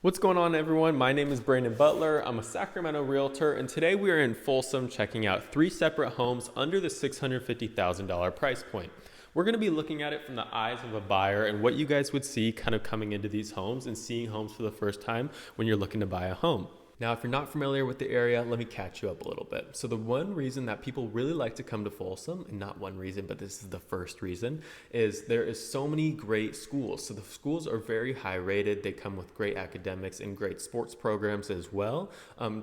What's going on, everyone? My name is Brandon Butler. I'm a Sacramento Realtor, and today we are in Folsom checking out 3 separate homes under the $650,000 price point. We're going to be looking at it from the eyes of a buyer and what you guys would see kind of coming into these homes and seeing homes for the first time when you're looking to buy a home. Now, if you're not familiar with the area, let me catch you up a little bit. So the one reason that people really like to come to Folsom, and not one reason, but this is the first reason, is there is so many great schools. So the schools are very high rated. They come with great academics and great sports programs as well.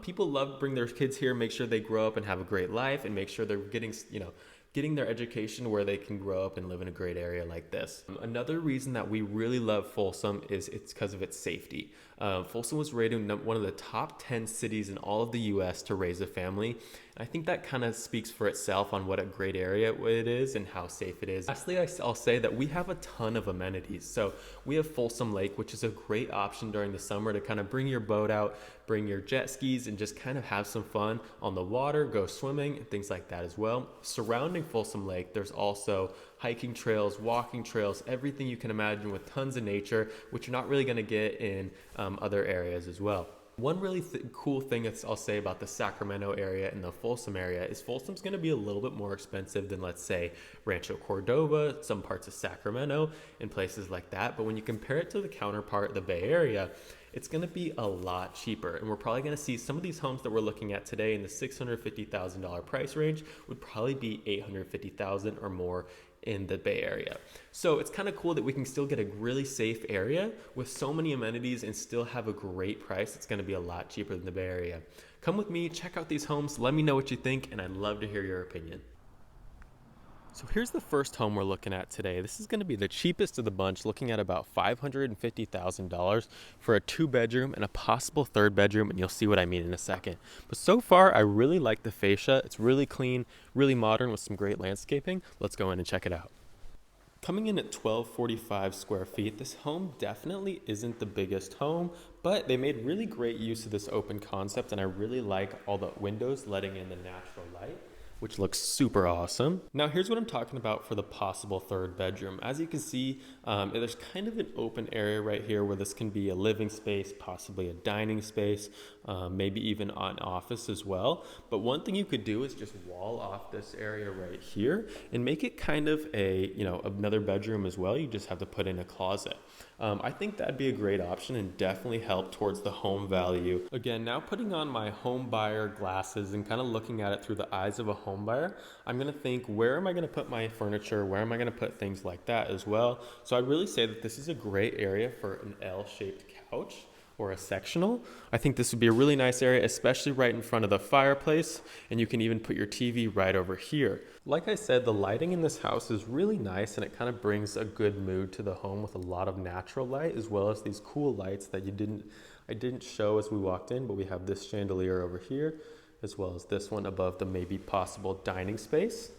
People love to bring their kids here, make sure they grow up and have a great life, and make sure they're getting their education where they can grow up and live in a great area like this. Another reason that we really love Folsom is it's because of its safety. Folsom was rated one of the top 10 cities in all of the US to raise a family. I think that kind of speaks for itself on what a great area it is and how safe it is. Lastly, I'll say that we have a ton of amenities. So we have Folsom Lake, which is a great option during the summer to kind of bring your boat out, bring your jet skis, and just kind of have some fun on the water, go swimming, and things like that as well. Surrounding Folsom Lake, there's also hiking trails, walking trails, everything you can imagine with tons of nature, which you're not really going to get in other areas as well. One really cool thing I'll say about the Sacramento area and the Folsom area is Folsom's going to be a little bit more expensive than, let's say, Rancho Cordova, some parts of Sacramento, and places like that. But when you compare it to the counterpart, the Bay Area, it's going to be a lot cheaper. And we're probably going to see some of these homes that we're looking at today in the $650,000 price range would probably be $850,000 or more in the Bay Area. So it's kind of cool that we can still get a really safe area with so many amenities and still have a great price. It's going to be a lot cheaper than the Bay Area. Come with me, check out these homes, let me know what you think, and I'd love to hear your opinion. So here's the first home we're looking at today. This is going to be the cheapest of the bunch, looking at about $550,000 for a 2-bedroom and a possible 3rd bedroom, and you'll see what I mean in a second. But so far, I really like the fascia. It's really clean, really modern with some great landscaping. Let's go in and check it out. Coming in at 1,245 square feet, this home definitely isn't the biggest home, but they made really great use of this open concept, and I really like all the windows letting in the natural light, which looks super awesome. Now here's what I'm talking about for the possible 3rd bedroom. As you can see, there's kind of an open area right here where this can be a living space, possibly a dining space, maybe even an office as well. But one thing you could do is just wall off this area right here and make it kind of another bedroom as well. You just have to put in a closet. I think that'd be a great option and definitely help towards the home value. Again, now putting on my home buyer glasses and kind of looking at it through the eyes of a home buyer, I'm going to think, where am I going to put my furniture? Where am I going to put things like that as well? So I'd really say that this is a great area for an L-shaped couch or a sectional. I think this would be a really nice area, especially right in front of the fireplace, and you can even put your TV right over here. Like I said, the lighting in this house is really nice, and it kind of brings a good mood to the home with a lot of natural light, as well as these cool lights that I didn't show as we walked in, but we have this chandelier over here, as well as this one above the maybe possible dining space.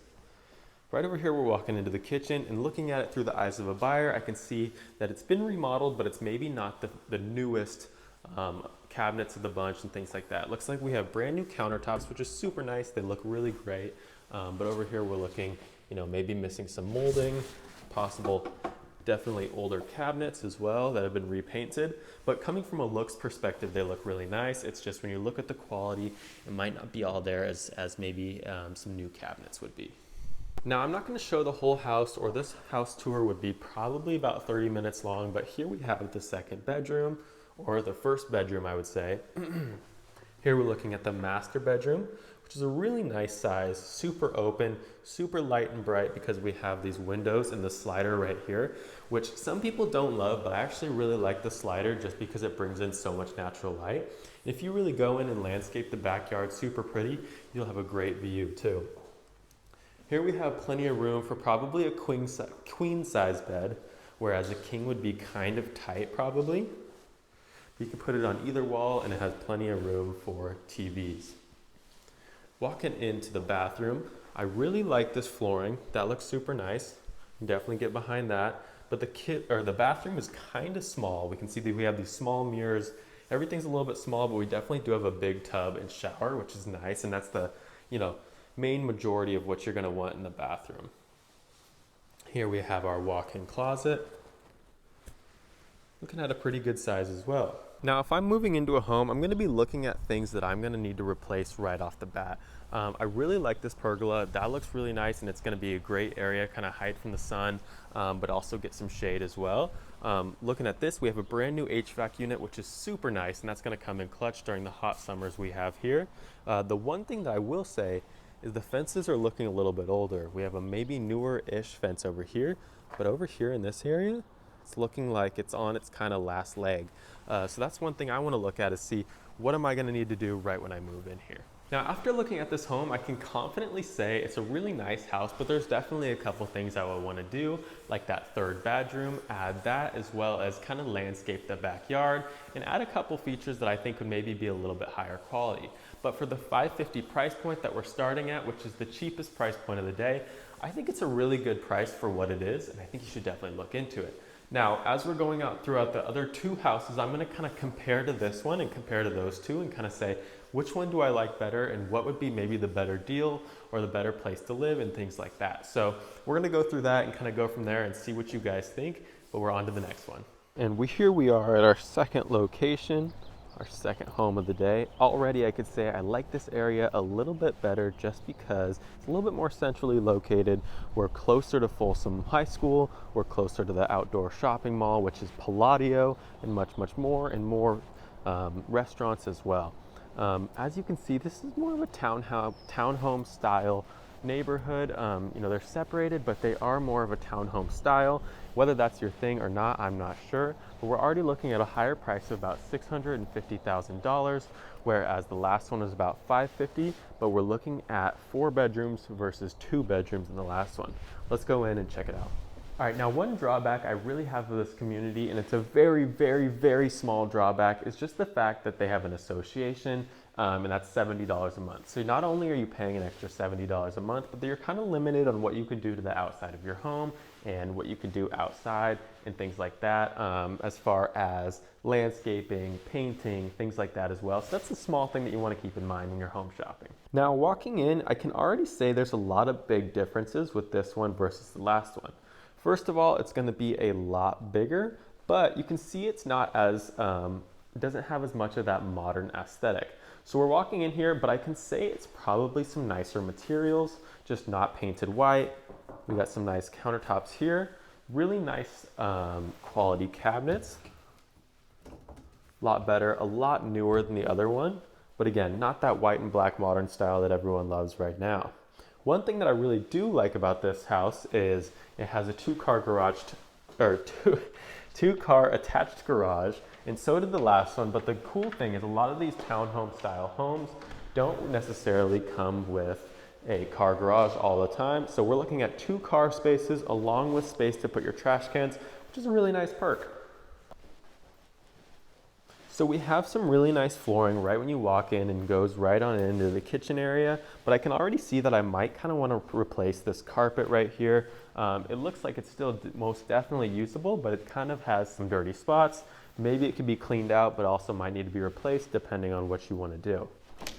Right over here, we're walking into the kitchen, and looking at it through the eyes of a buyer, I can see that it's been remodeled, but it's maybe not the newest cabinets of the bunch and things like that. Looks like we have brand new countertops, which is super nice. They look really great. But over here, we're looking, maybe missing some molding, possible, definitely older cabinets as well that have been repainted. But coming from a looks perspective, they look really nice. It's just when you look at the quality, it might not be all there as maybe some new cabinets would be. Now, I'm not going to show the whole house, or this house tour would be probably about 30 minutes long, but here we have the 2nd bedroom, or the 1st bedroom, I would say. Here we're looking at the master bedroom, which is a really nice size, super open, super light and bright, because we have these windows and the slider right here, which some people don't love, but I actually really like the slider just because it brings in so much natural light. If you really go in and landscape the backyard super pretty, you'll have a great view too. Here we have plenty of room for probably a queen size bed, whereas a king would be kind of tight probably. You can put it on either wall, and it has plenty of room for TVs. Walking into the bathroom, I really like this flooring. That looks super nice. You can definitely get behind that. But the bathroom is kind of small. We can see that we have these small mirrors. Everything's a little bit small, but we definitely do have a big tub and shower, which is nice, and that's the, main majority of what you're going to want in the bathroom. Here we have our walk-in closet. Looking at a pretty good size as well. Now, if I'm moving into a home, I'm going to be looking at things that I'm going to need to replace right off the bat. I really like this pergola. That looks really nice, and it's going to be a great area, kind of hide from the sun, but also get some shade as well. Looking at this, we have a brand new HVAC unit, which is super nice, and that's going to come in clutch during the hot summers we have here. The one thing that I will say is the fences are looking a little bit older. We have a maybe newer-ish fence over here, but over here in this area, it's looking like it's on its kind of last leg. So that's one thing I want to look at, is see what am I going to need to do right when I move in here. Now, after looking at this home, I can confidently say it's a really nice house, but there's definitely a couple things I would want to do, like that third bedroom, add that, as well as kind of landscape the backyard and add a couple features that I think would maybe be a little bit higher quality. But for the $550 price point that we're starting at, which is the cheapest price point of the day, I think it's a really good price for what it is, and I think you should definitely look into it. Now, as we're going out throughout the other two houses, I'm going to kind of compare to this one and compare to those two and kind of say, which one do I like better and what would be maybe the better deal or the better place to live and things like that. So we're going to go through that and kind of go from there and see what you guys think, but we're on to the next one. And here we are at our second location, our second home of the day. Already I could say I like this area a little bit better just because it's a little bit more centrally located. We're closer to Folsom High School. We're closer to the outdoor shopping mall, which is Palladio, and much more restaurants as well. As you can see, this is more of a townhome style neighborhood. They're separated, but they are more of a townhome style. Whether that's your thing or not, I'm not sure. But we're already looking at a higher price of about $650,000, whereas the last one was about $550,000, but we're looking at 4 bedrooms versus 2 bedrooms in the last one. Let's go in and check it out. All right, now one drawback I really have of this community, and it's a very small drawback, is just the fact that they have an association, and that's $70 a month. So not only are you paying an extra $70 a month, but you're kind of limited on what you can do to the outside of your home and what you can do outside and things like that, as far as landscaping, painting, things like that as well. So that's a small thing that you want to keep in mind when you're home shopping. Now, walking in, I can already say there's a lot of big differences with this one versus the last one. First of all, it's going to be a lot bigger, but you can see it's not as, it doesn't have as much of that modern aesthetic. So we're walking in here, but I can say it's probably some nicer materials, just not painted white. We got some nice countertops here, really nice quality cabinets. A lot better, a lot newer than the other one, but again, not that white and black modern style that everyone loves right now. One thing that I really do like about this house is it has a two-car attached garage, and so did the last one. But the cool thing is a lot of these townhome style homes don't necessarily come with a car garage all the time. So we're looking at 2 car spaces along with space to put your trash cans, which is a really nice perk. So we have some really nice flooring right when you walk in and goes right on into the kitchen area, but I can already see that I might kind of want to replace this carpet right here. It looks like it's still most definitely usable, but it kind of has some dirty spots. Maybe it could be cleaned out, but also might need to be replaced depending on what you want to do.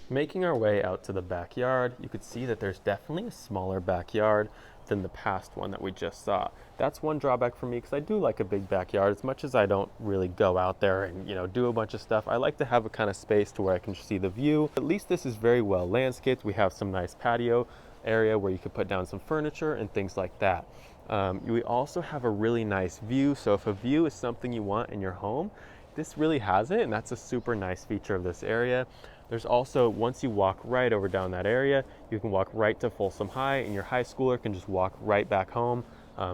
Making our way out to the backyard, you could see that there's definitely a smaller backyard than the past one that we just saw. That's one drawback for me, because I do like a big backyard. As much as I don't really go out there and do a bunch of stuff, I like to have a kind of space to where I can see the view. At least this is very well landscaped. We have some nice patio area where you could put down some furniture and things like that. We also have a really nice view, so if a view is something you want in your home, this really has it, and that's a super nice feature of this area. There's also, once you walk right over down that area, you can walk right to Folsom High, and your high schooler can just walk right back home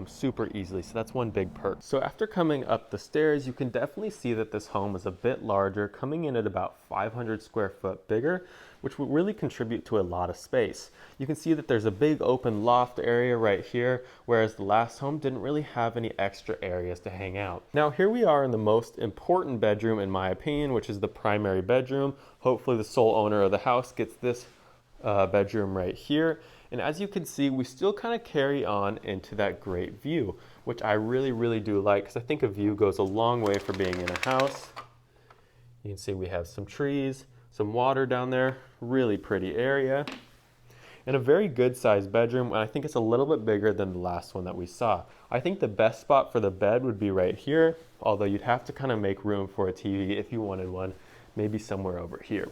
super easily. So that's one big perk. So after coming up the stairs, you can definitely see that this home is a bit larger, coming in at about 500 square foot bigger, which will really contribute to a lot of space. You can see that there's a big open loft area right here, whereas the last home didn't really have any extra areas to hang out. Now here we are in the most important bedroom in my opinion, which is the primary bedroom. Hopefully the sole owner of the house gets this bedroom right here. And as you can see, we still kind of carry on into that great view, which I really do like, because I think a view goes a long way for being in a house. You can see we have some trees, some water down there, really pretty area. and a very good sized bedroom. And I think it's a little bit bigger than the last one that we saw. I think the best spot for the bed would be right here, although you'd have to kind of make room for a TV if you wanted one, maybe somewhere over here.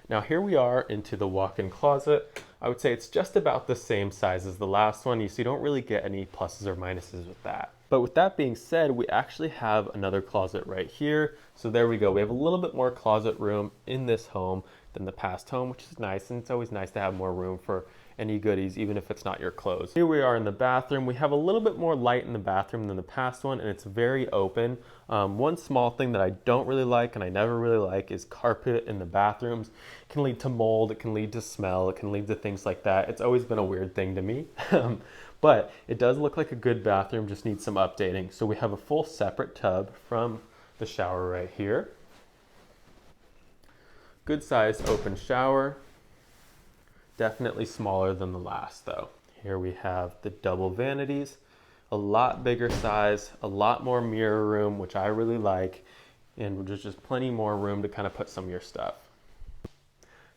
Now here we are into the walk-in closet. I would say it's just about the same size as the last one, so you don't really get any pluses or minuses with that. But with that being said, we actually have another closet right here. So there we go. We have a little bit more closet room in this home than the past home, which is nice. And it's always nice to have more room for any goodies, even if it's not your clothes. Here we are in the bathroom. We have a little bit more light in the bathroom than the past one, and it's very open. One small thing that I don't really like, and I never really like, is carpet in the bathrooms. It can lead to mold, it can lead to smell, it can lead to things like that. It's always been a weird thing to me. But it does look like a good bathroom, just needs some updating. So we have a full separate tub from the shower right here. Good sized open shower. Definitely smaller than the last though. Here we have the double vanities, a lot bigger size, a lot more mirror room, which I really like, and there's just plenty more room to kind of put some of your stuff.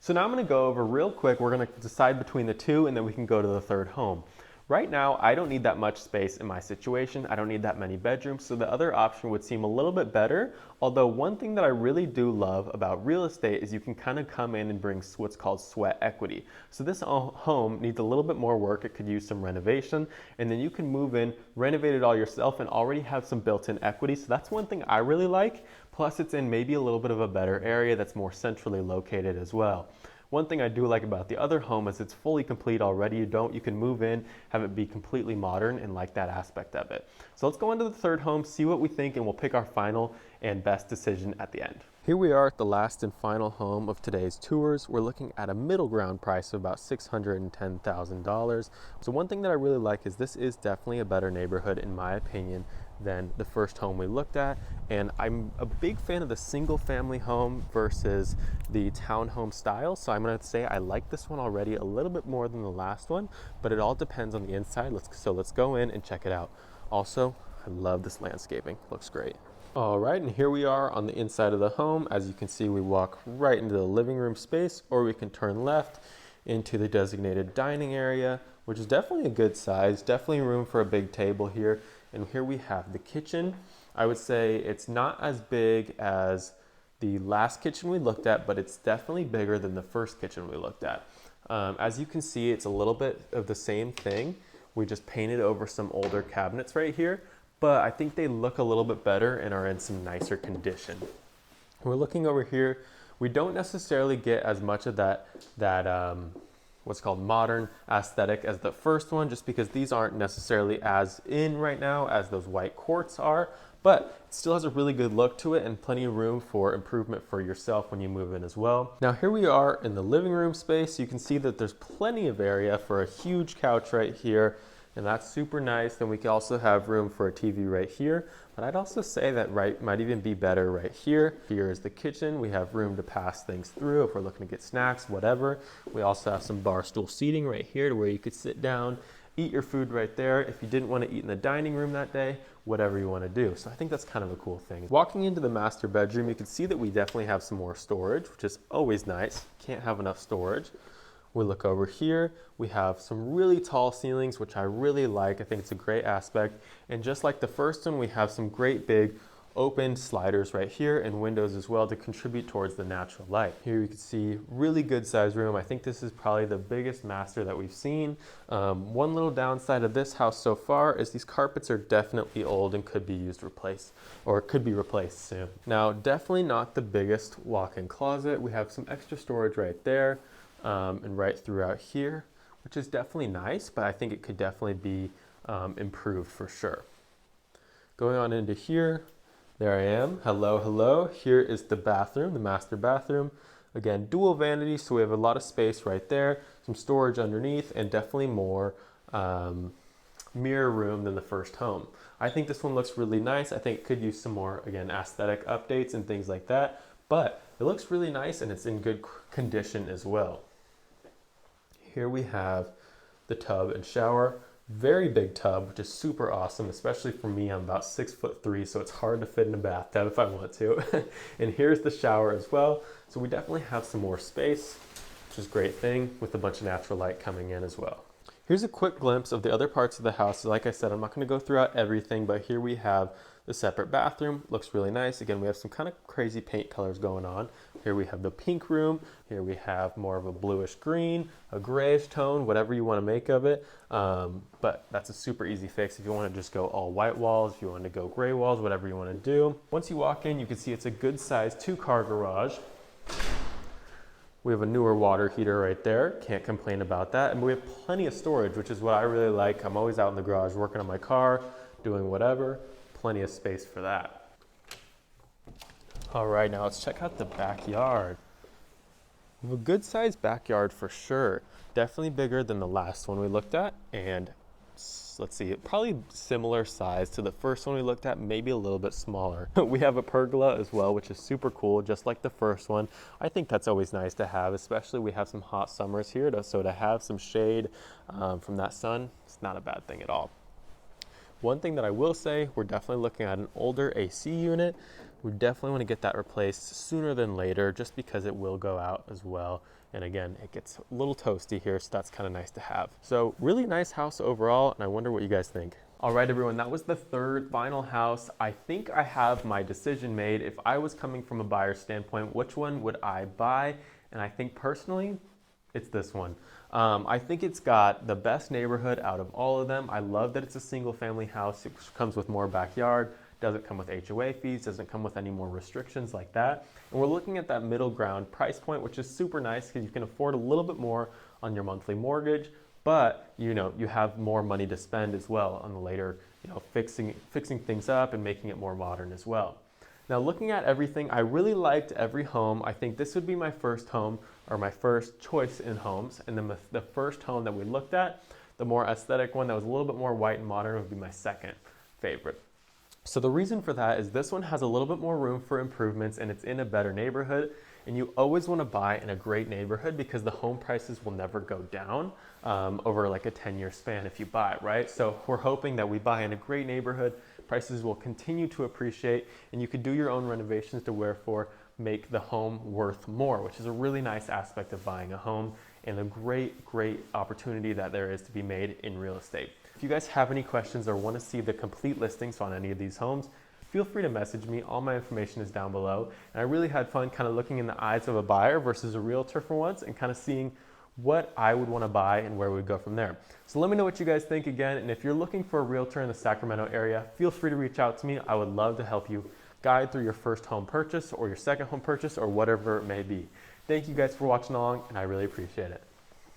So now I'm going to go over real quick, we're going to decide between the two and then we can go to the third home. Right now, I don't need that much space in my situation. I don't need that many bedrooms, so the other option would seem a little bit better. Although one thing that I really do love about real estate is you can kind of come in and bring what's called sweat equity. So this home needs a little bit more work. It could use some renovation, and then you can move in, renovate it all yourself, and already have some built-in equity. So that's one thing I really like. Plus, it's in maybe a little bit of a better area that's more centrally located as well. One thing I do like about the other home is it's fully complete already. You can move in, have it be completely modern, and like that aspect of it. So let's go into the third home, see what we think, and we'll pick our final and best decision at the end. Here we are at the last and final home of today's tours. We're looking at a middle ground price of about $610,000. So one thing that I really like is this is definitely a better neighborhood in my opinion than the first home we looked at. And I'm a big fan of the single family home versus the townhome style. So I'm gonna say I like this one already a little bit more than the last one, but it all depends on the inside. So let's go in and check it out. Also, I love this landscaping, looks great. All right, and here we are on the inside of the home. As you can see, we walk right into the living room space, or we can turn left into the designated dining area, which is definitely a good size, definitely room for a big table here. And here we have the kitchen. I would say it's not as big as the last kitchen we looked at, but it's definitely bigger than the first kitchen we looked at. As you can see, it's a little bit of the same thing. We just painted over some older cabinets right here, but I think they look a little bit better and are in some nicer condition. We're looking over here. We don't necessarily get as much of that what's called modern aesthetic as the first one, just because these aren't necessarily as in right now as those white quartz are, but it still has a really good look to it and plenty of room for improvement for yourself when you move in as well. Now here we are in the living room space. You can see that there's plenty of area for a huge couch right here, and that's super nice. Then we can also have room for a TV right here, but I'd also say that might even be better right here. Here is the kitchen. We have room to pass things through if we're looking to get snacks, whatever. We also have some bar stool seating right here to where you could sit down, eat your food right there. If you didn't want to eat in the dining room that day, whatever you want to do. So I think that's kind of a cool thing. Walking into the master bedroom, you can see that we definitely have some more storage, which is always nice. Can't have enough storage. We look over here, we have some really tall ceilings, which I really like. I think it's a great aspect. And just like the first one, we have some great big open sliders right here and windows as well to contribute towards the natural light. Here you can see really good size room. I think this is probably the biggest master that we've seen. One little downside of this house so far is these carpets are definitely old and could be replaced soon. Now, definitely not the biggest walk-in closet. We have some extra storage right there. And right throughout here, which is definitely nice, but I think it could definitely be improved for sure. Going on into here, there I am. Hello, hello. Here is the bathroom, the master bathroom. Again, dual vanity, so we have a lot of space right there, some storage underneath, and definitely more mirror room than the first home. I think this one looks really nice. I think it could use some more, again, aesthetic updates and things like that, but it looks really nice and it's in good condition as well. Here we have the tub and shower. Very big tub, which is super awesome, especially for me. I'm about 6'3", so it's hard to fit in a bathtub if I want to. And here's the shower as well. So we definitely have some more space. which is a great thing with a bunch of natural light coming in as well. Here's a quick glimpse of the other parts of the house. Like I said, I'm not going to go throughout everything, but here we have the separate bathroom. Looks really nice. Again, we have some kind of crazy paint colors going on. Here we have the pink room. Here we have more of a bluish green, a grayish tone, whatever you want to make of it. But that's a super easy fix if you want to just go all white walls, if you want to go gray walls, whatever you want to do. Once you walk in, you can see it's a good size 2-car garage. We have a newer water heater right there. Can't complain about that. And we have plenty of storage, which is what I really like. I'm always out in the garage working on my car, doing whatever. Plenty of space for that. All right, now let's check out the backyard. We have a good sized backyard for sure. Definitely bigger than the last one we looked at. And let's see, probably similar size to the first one we looked at, maybe a little bit smaller. We have a pergola as well, which is super cool, just like the first one. I think that's always nice to have, especially we have some hot summers here, so to have some shade from that sun, it's not a bad thing at all. One thing that I will say, we're definitely looking at an older AC unit. We definitely want to get that replaced sooner than later, just because it will go out as well. And again, it gets a little toasty here, so that's kind of nice to have. So really nice house overall, and I wonder what you guys think. All right, everyone, that was the third final house. I think I have my decision made. If I was coming from a buyer's standpoint, which one would I buy? And I think personally, it's this one. I think it's got the best neighborhood out of all of them. I love that it's a single family house. It comes with more backyard, doesn't come with HOA fees, doesn't come with any more restrictions like that. And we're looking at that middle ground price point, which is super nice because you can afford a little bit more on your monthly mortgage, but you have more money to spend as well on the later, fixing things up and making it more modern as well. Now looking at everything, I really liked every home. I think this would be my first home or my first choice in homes. And then the first home that we looked at, the more aesthetic one that was a little bit more white and modern, would be my second favorite. So the reason for that is this one has a little bit more room for improvements and it's in a better neighborhood. And you always want to buy in a great neighborhood because the home prices will never go down over like a 10-year span if you buy it, right? So we're hoping that we buy in a great neighborhood, prices will continue to appreciate, and you could do your own renovations to wherefore make the home worth more, which is a really nice aspect of buying a home and a great opportunity that there is to be made in real estate. If you guys have any questions or want to see the complete listings on any of these homes, feel free to message me. All my information is down below. And I really had fun kind of looking in the eyes of a buyer versus a realtor for once and kind of seeing what I would want to buy and where we would go from there. So let me know what you guys think again. And if you're looking for a realtor in the Sacramento area, feel free to reach out to me. I would love to help you guide through your first home purchase or your second home purchase or whatever it may be. Thank you guys for watching along, and I really appreciate it.